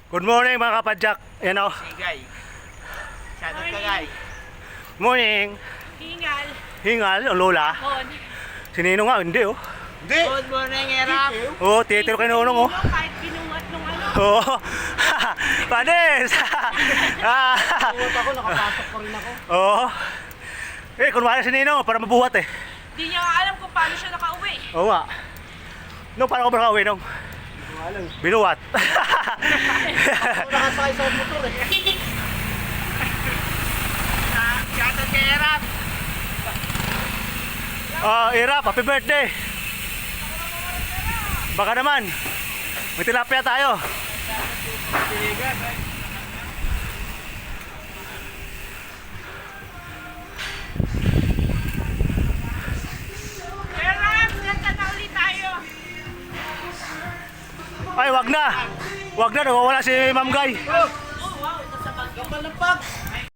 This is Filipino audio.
Good morning mga kapadyak. Yan o. Sigay. Shoutout ka, guy. Morning. Hingal. Hingal, ang lola. Hon. Si Ninong nga, hindi oh. Hindi. Good morning, Erap. Oo, titiro kay Nonong oh. Kahit binuhat nung ano. Oo. Panis! Uwat ako, nakapasok pa rin ako. Oo. Eh, kunwari si Ninong para mabuhat eh. Di niya nga alam kung paano siya nakauwi. Oo nga. Nung paano ko ba nakauwi nung? Binuhat. Ako nakasakay sa motor eh. Shoutout kay Erap. Irap, happy birthday! Baka naman, may tilapia tayo. Pero Ram, ganda na ulit tayo. Ay, wag na! Wag na, nawawala si Ma'am Guy. Oh, wow, ito sa bagyo. Gampal ng pag.